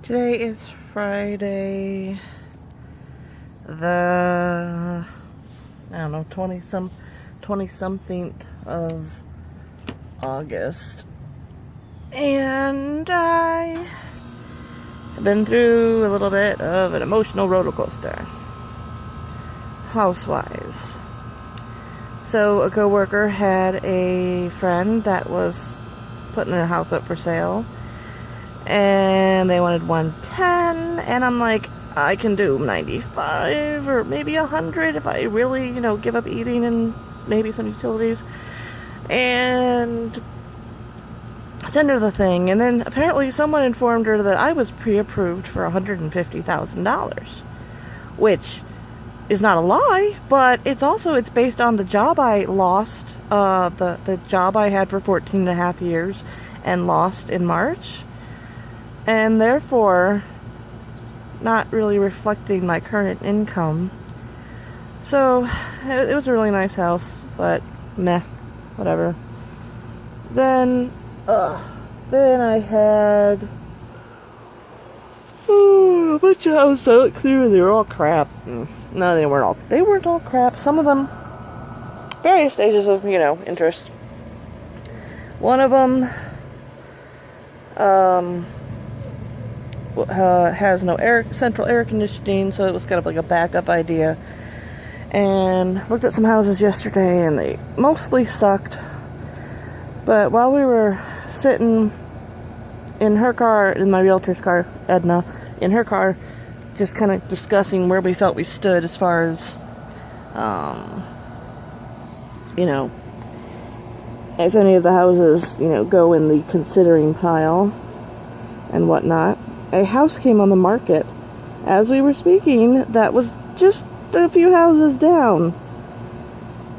Today is Friday, the, I don't know, 20-something of August. And I have been through a little bit of an emotional roller coaster, house-wise. So a coworker had a friend that was putting their house up for sale, and they wanted 110, and I'm like, I can do 95 or maybe 100 if I really, give up eating and maybe some utilities, and send her the thing. And then apparently someone informed her that I was pre-approved for $150,000, which is not a lie, but it's based on the job I lost, the job I had for 14 and a half years and lost in March, and therefore not really reflecting my current income. So it was a really nice house, but meh, whatever. Then I had a bunch of houses I looked through, and they were all crap. No, they weren't all crap. Some of them, various stages of, interest. One of them, has no central air conditioning, so it was kind of like a backup idea. And looked at some houses yesterday, and they mostly sucked. But while we were sitting in her car, in my realtor's car, Edna, in her car, just kind of discussing where we felt we stood as far as, if any of the houses, go in the considering pile and whatnot, a house came on the market as we were speaking that was just a few houses down.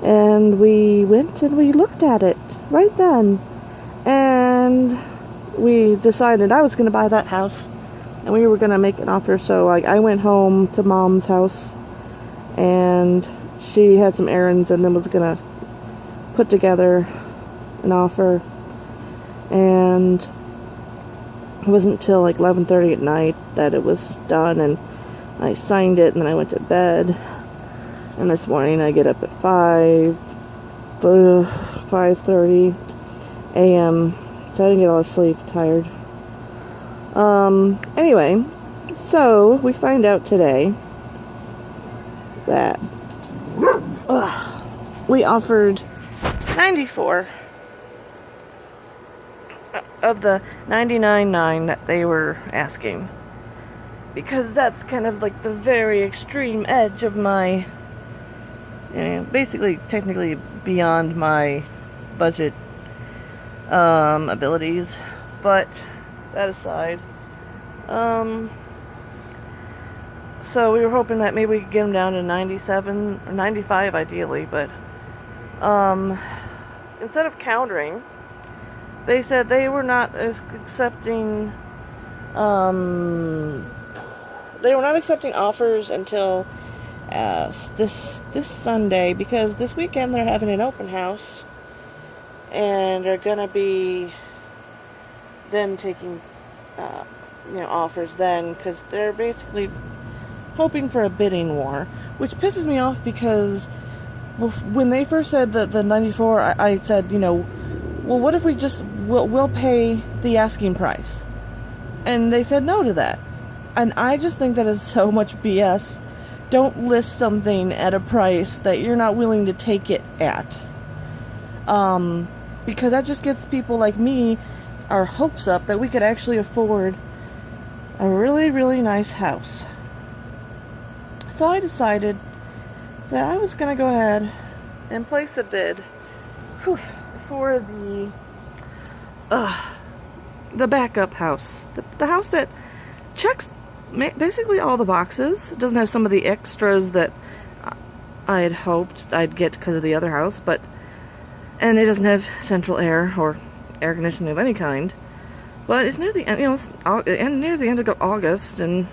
And we went and we looked at it right then. And we decided I was going to buy that house. And we were going to make an offer. So I went home to Mom's house. And she had some errands and then was going to put together an offer. And it wasn't until 11:30 at night that it was done, and I signed it, and then I went to bed. And this morning I get up at 5:30 a.m. So I didn't get all the sleep, tired. Anyway, so we find out today that we offered 94 of the 99.9 that they were asking, because that's kind of like the very extreme edge of my, basically technically beyond my budget abilities. But that aside, so we were hoping that maybe we could get them down to 97 or 95 ideally, but instead of countering, they said they were not accepting, offers until this Sunday, because this weekend they're having an open house, and they're gonna be then taking, offers then, because they're basically hoping for a bidding war, which pisses me off, because when they first said that the 94, I said, well, what if we just, we'll pay the asking price? And they said no to that. And I just think that is so much BS. Don't list something at a price that you're not willing to take it at. Because that just gets people like me our hopes up that we could actually afford a really, really nice house. So I decided that I was going to go ahead and place a bid for the backup house. The house that checks basically all the boxes. It doesn't have some of the extras that I had hoped I'd get because of the other house, and it doesn't have central air or air conditioning of any kind. But it's near the end, near the end of August, and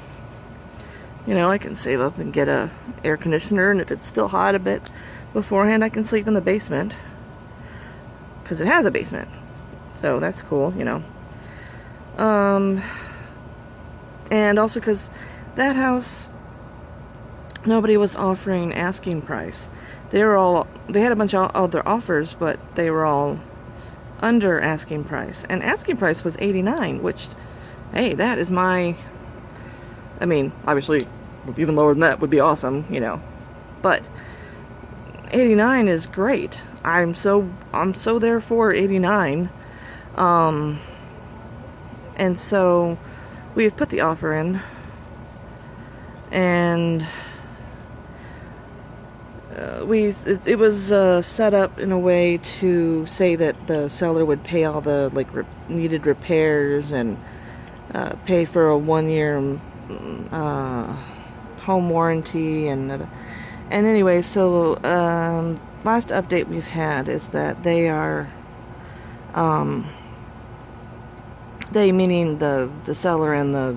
I can save up and get a air conditioner, and if it's still hot a bit beforehand, I can sleep in the basement, because it has a basement. So that's cool, And also because that house, nobody was offering asking price. They had a bunch of other offers, but they were all under asking price. And asking price was $89, which, hey, that is I mean, obviously, even lower than that would be awesome, you know. But $89 is great. I'm so there for $89. And so we've put the offer in, and it was set up in a way to say that the seller would pay all the needed repairs and pay for a 1-year home warranty and anyway, so last update we've had is that they are they meaning the seller and the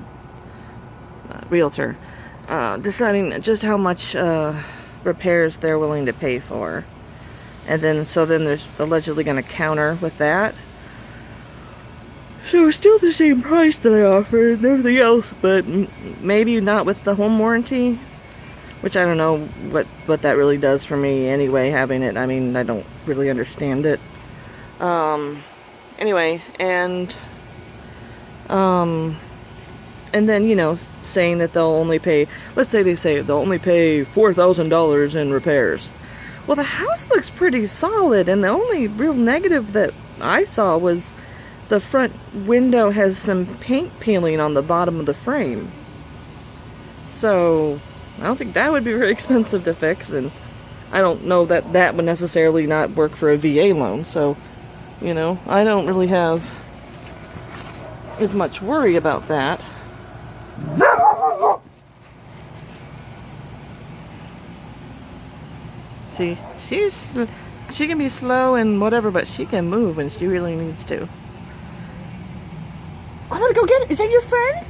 realtor deciding just how much repairs they're willing to pay for, and then they're allegedly going to counter with that. So it's still the same price that I offered and everything else, but maybe not with the home warranty, which I don't know what that really does for me anyway, having it. I mean, I don't really understand it. Anyway, and then, you know, saying that they'll only pay, let's say they say they'll only pay $4,000 in repairs. Well, the house looks pretty solid, and the only real negative that I saw was the front window has some paint peeling on the bottom of the frame. So I don't think that would be very expensive to fix, and I don't know that that would necessarily not work for a VA loan. So, you know, I don't really have as much worry about that. See, she can be slow and whatever, but she can move when she really needs to. I'm gonna go get it. Is that your friend?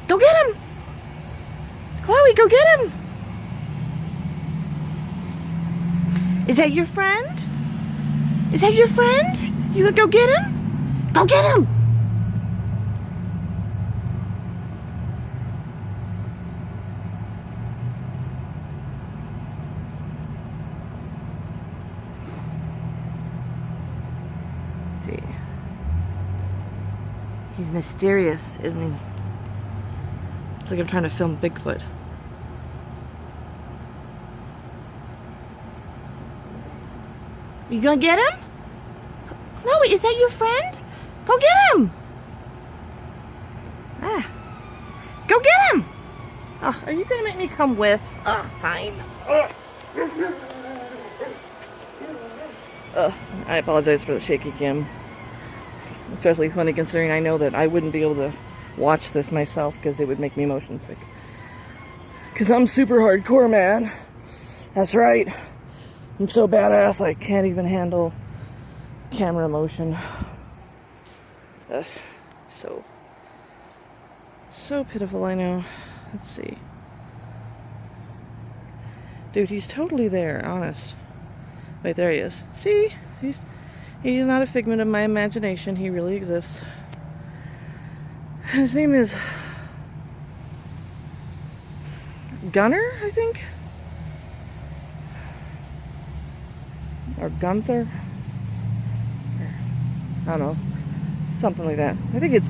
Go get him! Chloe, go get him! Is that your friend? Is that your friend? You gonna go get him? Go get him! See. He's mysterious, isn't he? It's like I'm trying to film Bigfoot. You gonna get him? Chloe, is that your friend? Go get him! Ah. Go get him! Oh, are you gonna make me come with? Oh, fine. I apologize for the shaky cam. Especially funny considering I know that I wouldn't be able to watch this myself because it would make me motion sick. Because I'm super hardcore, man. That's right. I'm so badass I can't even handle camera motion. So pitiful, I know. Let's see. Dude, he's totally there, honest. Wait, there he is. See? He's not a figment of my imagination. He really exists. His name is Gunner, I think? Or Gunther? I don't know. Something like that. I think it's...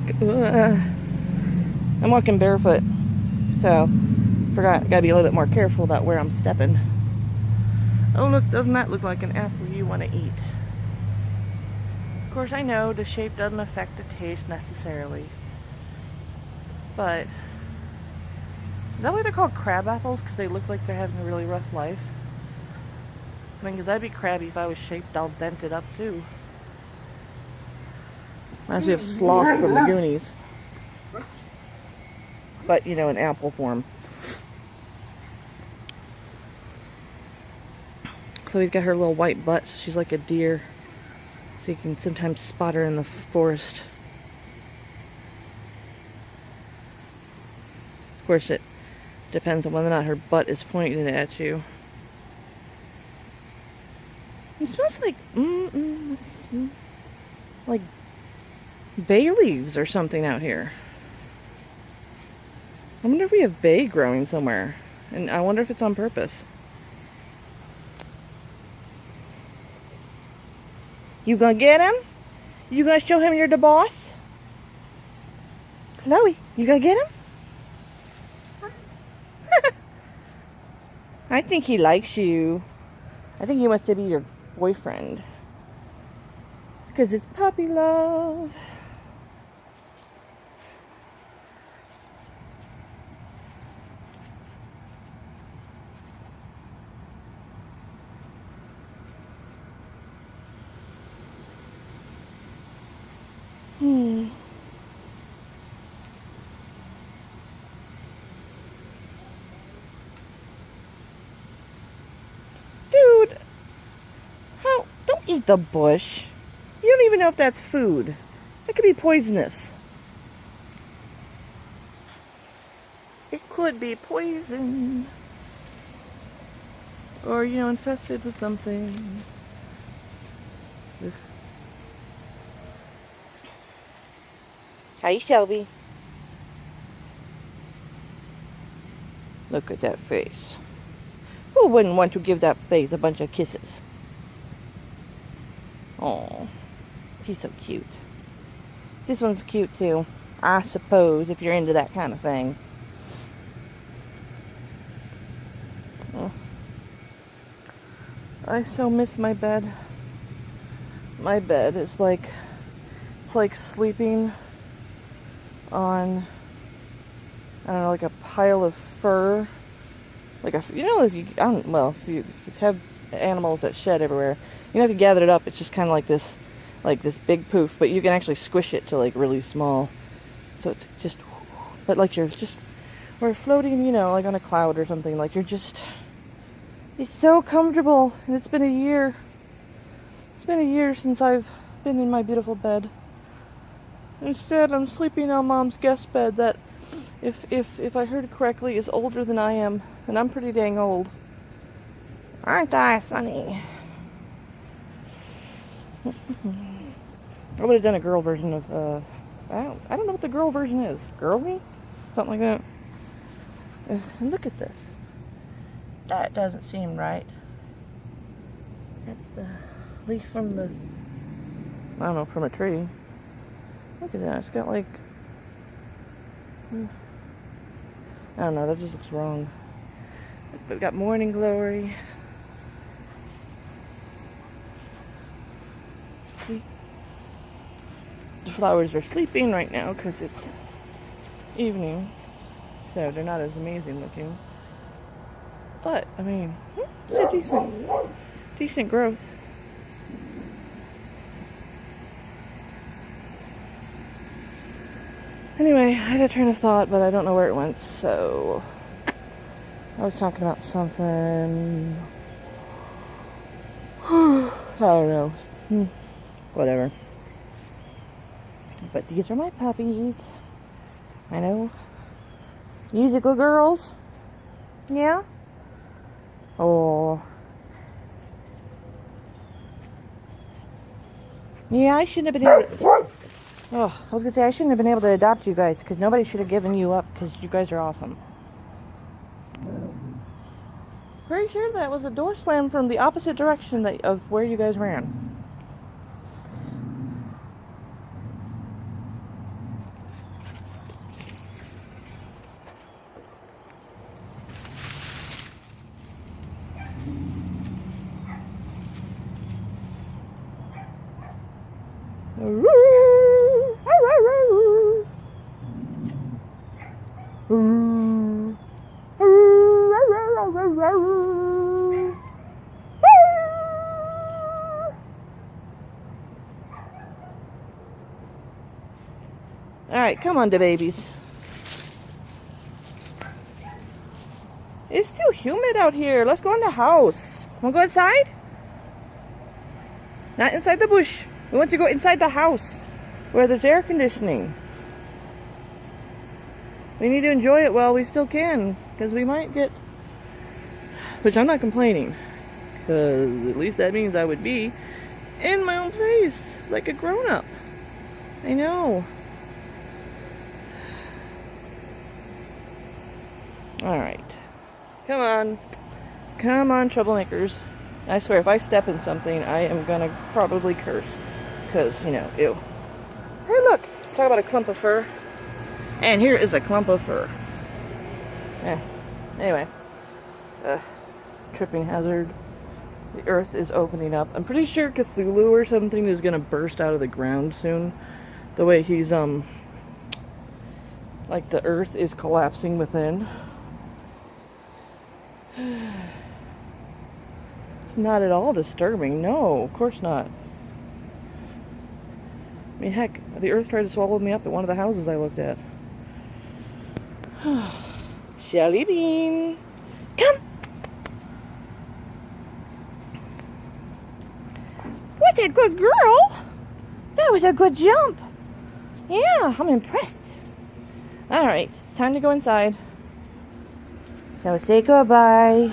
I'm walking barefoot. So, gotta be a little bit more careful about where I'm stepping. Oh, look, doesn't that look like an apple you want to eat? Of course, I know the shape doesn't affect the taste necessarily. But, is that why they're called crab apples? Because they look like they're having a really rough life? I mean, because I'd be crabby if I was shaped all dented up, too. Reminds me of Sloth from the Goonies. But, you know, in apple form. Chloe's got her little white butt, so she's like a deer. So you can sometimes spot her in the forest. Of course, it depends on whether or not her butt is pointed at you. It smells like, like bay leaves or something out here. I wonder if we have bay growing somewhere. And I wonder if it's on purpose. You gonna get him? You gonna show him you're the boss? Chloe, you gonna get him? I think he likes you. I think he wants to be your boyfriend. Because it's puppy love. Dude, don't eat the bush. You don't even know if that's food. That could be poisonous. It could be poison. Or, infested with something. Ugh. Hi, Shelby. Look at that face. Who wouldn't want to give that face a bunch of kisses? Oh, she's so cute. This one's cute too, I suppose, if you're into that kind of thing. Oh. I so miss my bed. My bed is like, it's like sleeping on, I don't know, like a pile of fur. Like if you have animals that shed everywhere, you have to gather it up. It's just kind of like this big poof, but you can actually squish it to like really small. So it's just, but like we're floating, like on a cloud or something. Like it's so comfortable. And it's been a year. It's been a year since I've been in my beautiful bed. Instead, I'm sleeping on Mom's guest bed that, if I heard correctly, is older than I am. And I'm pretty dang old. Aren't I, Sonny? I would have done a girl version of, I don't know what the girl version is. Girly? Something like that. And look at this. That doesn't seem right. That's the leaf from from a tree. Look at that. It's got like, I don't know, that just looks wrong. We've got morning glory. See? The flowers are sleeping right now because it's evening, so they're not as amazing looking. But, I mean, it's a decent growth. Anyway, I had a train of thought, but I don't know where it went, so I was talking about something. I don't know. Whatever. But these are my puppies. I know. Musical girls. Yeah? Oh. Yeah, I shouldn't have been able to... Oh, I was going to say, I shouldn't have been able to adopt you guys, because nobody should have given you up, because you guys are awesome. Pretty sure that was a door slam from the opposite direction of where you guys ran. Alright, come on, the babies. It's too humid out here. Let's go in the house. Want to go inside? Not inside the bush. We want to go inside the house where there's air conditioning. We need to enjoy it while we still can, because we might get... Which I'm not complaining, because at least that means I would be in my own place, like a grown-up. I know. Alright. Come on. Come on, troublemakers. I swear, if I step in something, I am gonna probably curse. Because, you know, ew. Hey, look! Talk about a clump of fur. And here is a clump of fur. Anyway. Tripping hazard. The earth is opening up. I'm pretty sure Cthulhu or something is gonna burst out of the ground soon. The way he's, like the earth is collapsing within. It's not at all disturbing. No, of course not. I mean, heck, the earth tried to swallow me up at one of the houses I looked at. Shelly Bean, come! What a good girl! That was a good jump. Yeah, I'm impressed. Alright, it's time to go inside. So say goodbye.